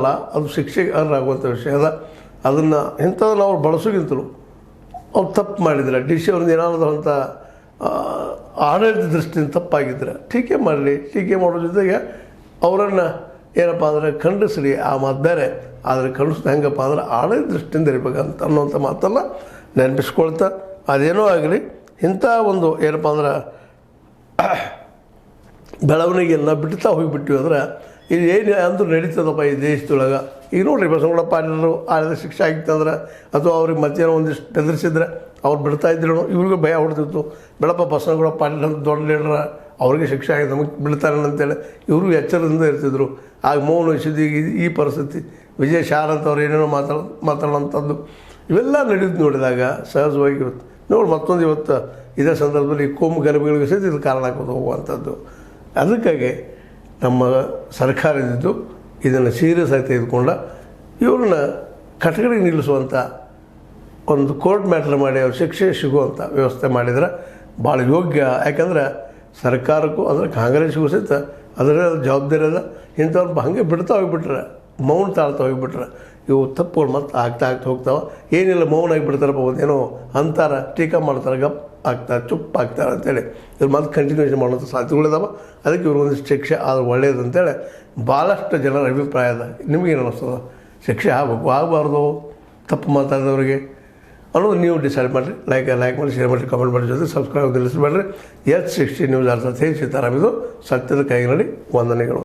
ಅಲ್ಲ, ಅದು ಶಿಕ್ಷೆಗೆ ಅರ್ಹರಾಗುವಂಥ ವಿಷಯ ಅದ. ಅದನ್ನು ಇಂಥದನ್ನು ಅವ್ರು ಬಳಸೋಕ್ಕಿಂತಲೂ ಅವ್ರು ತಪ್ಪು ಮಾಡಿದರೆ, ಡಿ ಸಿ ಅವ್ರದ್ದು ಏನಾದರೂ ಅಂತ ಆಡಳಿತ ದೃಷ್ಟಿಯಿಂದ ತಪ್ಪಾಗಿದ್ದರೆ ಟೀಕೆ ಮಾಡಲಿ. ಟೀಕೆ ಮಾಡೋ ಜೊತೆಗೆ ಅವರನ್ನು ಏನಪ್ಪ ಅಂದರೆ ಖಂಡಿಸಲಿ, ಆ ಮಾತು ಬೇರೆ. ಆದರೆ ಖಂಡಿಸ್ದು ಹೆಂಗಪ್ಪ ಅಂದ್ರೆ ಆಡಳಿತ ದೃಷ್ಟಿಯಿಂದ ಇರಬೇಕಂತ ಅನ್ನೋಂಥ ಮಾತಲ್ಲ ನೆನಪಿಸ್ಕೊಳ್ತಾ, ಅದೇನೋ ಆಗಲಿ ಇಂಥ ಒಂದು ಏನಪ್ಪ ಅಂದ್ರೆ ಬೆಳವಣಿಗೆಯನ್ನು ಬಿಡ್ತಾ ಹೋಗಿಬಿಟ್ಟಿವಿ ಅಂದ್ರೆ ಇದು ಏನು ಅಂದ್ರೂ ನಡೀತದಪ್ಪ ಈ ದೇಶದೊಳಗೆ. ಈಗ ನೋಡಿರಿ ಬಸವನಗೌಡ ಪಾಟೀಲರು ಆಳಿದ ಶಿಕ್ಷೆ ಆಗಿತ್ತಂದ್ರೆ ಅಥವಾ ಅವ್ರಿಗೆ ಮತ್ತೇನೋ ಒಂದಿಷ್ಟು ಬೆದರಿಸಿದ್ರೆ ಅವ್ರು ಬಿಡ್ತಾಯಿದ್ರು, ಇವ್ರಿಗೂ ಭಯ ಹೊಡ್ತಿತ್ತು. ಬೆಳಪ್ಪ ಬಸವನಗೌಡ ಪಾಟೀಲ್ ಅಂತ ದೊಡ್ಡ ಲೀಡರ್, ಅವ್ರಿಗೆ ಶಿಕ್ಷೆ ಆಗಿದೆ, ನಮಗೆ ಬಿಡ್ತಾನೆ ಅಂತೇಳಿ ಇವರು ಎಚ್ಚರದಿಂದ ಇರ್ತಿದ್ರು. ಆಗ ಮೌನ ವಹಿಸಿದ್ದು ಈ ಪರಿಸ್ಥಿತಿ. ವಿಜಯ ಶಾರ್ ಅಂತವ್ರು ಏನೇನೋ ಮಾತಾಡೋಂಥದ್ದು ಇವೆಲ್ಲ ನಡೆದು ನೋಡಿದಾಗ ಸಹಜವಾಗಿರುತ್ತೆ. ನೋಡಿ ಮತ್ತೊಂದು ಇವತ್ತು ಇದೇ ಸಂದರ್ಭದಲ್ಲಿ ಕೋಮು ಗಲಭೆಗಳಿಗೆ ಸಹಿತ ಇದು ಕಾರಣ ಹಾಕೋದು ಹೋಗುವಂಥದ್ದು. ಅದಕ್ಕಾಗಿ ನಮ್ಮ ಸರ್ಕಾರ ಇದ್ದಿದ್ದು ಇದನ್ನು ಸೀರಿಯಸ್ ಆಗಿ ತೆಗೆದುಕೊಂಡ ಇವ್ರನ್ನ ಕಟಕಡೆಗೆ ನಿಲ್ಲಿಸುವಂಥ ಒಂದು ಕೋರ್ಟ್ ಮ್ಯಾಟ್ರ್ ಮಾಡಿ ಅವ್ರ ಶಿಕ್ಷೆ ಸಿಗುವಂಥ ವ್ಯವಸ್ಥೆ ಮಾಡಿದ್ರೆ ಭಾಳ ಯೋಗ್ಯ. ಯಾಕಂದ್ರೆ ಸರ್ಕಾರಕ್ಕೂ ಅಂದರೆ ಕಾಂಗ್ರೆಸ್ಗೂ ಸಹಿತ ಅದರ ಜವಾಬ್ದಾರಿ ಅದ. ಇಂಥವ್ರು ಹಾಗೆ ಬಿಡ್ತಾ ಹೋಗಿಬಿಟ್ರೆ, ಮೌನ ತಾಳ್ತಾ ಹೋಗಿಬಿಟ್ರೆ ಇವು ತಪ್ಪುಗಳು ಮತ್ತೆ ಆಗ್ತಾ ಹೋಗ್ತಾವೆ. ಏನಿಲ್ಲ ಮೌನಾಗಿ ಬಿಡ್ತಾರಪ್ಪ, ಒಂದೇನೋ ಅಂತಾರೆ, ಟೀಕಾ ಮಾಡ್ತಾರೆ, ಗಪ್ ಆಗ್ತಾರೆ, ಚುಪ್ ಆಗ್ತಾರೆ ಅಂತೇಳಿ ಇವ್ರು ಮತ್ತೆ ಕಂಟಿನ್ಯೂಷನ್ ಮಾಡೋಂಥ ಸಾಧ್ಯತೆಗಳಿದಾವೆ. ಅದಕ್ಕೆ ಇವ್ರಿಗೊಂದಿಷ್ಟು ಶಿಕ್ಷೆ ಆದ್ರೆ ಒಳ್ಳೆಯದು ಅಂತೇಳಿ ಭಾಳಷ್ಟು ಜನರ ಅಭಿಪ್ರಾಯ ಅದ. ನಿಮಗೇನು ಅನ್ನಿಸ್ತದೆ? ಶಿಕ್ಷೆ ಆಗಬಾರ್ದು ತಪ್ಪು ಮಾತಾಡಿದವ್ರಿಗೆ ಅನ್ನೋದು ನೀವು ಡಿಸೈಡ್ ಮಾಡಿರಿ. ಲೈಕ್ ಮಾಡಿ, ಶೇರ್ ಮಾಡಿ, ಕಮೆಂಟ್ ಮಾಡಿ, ಜೊತೆ ಸಬ್ಸ್ಕ್ರೈಬ್ ನಿಲ್ಲಿಸಬೇಡ್ರಿ. H60 ನ್ಯೂಸ್ ಅರ್ಥ ಹೇಗೆ ಸೀತಾರಾಮ್, ಇದು ಸತ್ಯದ ಕೈಗನ್ನಡಿ. ವಂದನೆಗಳು.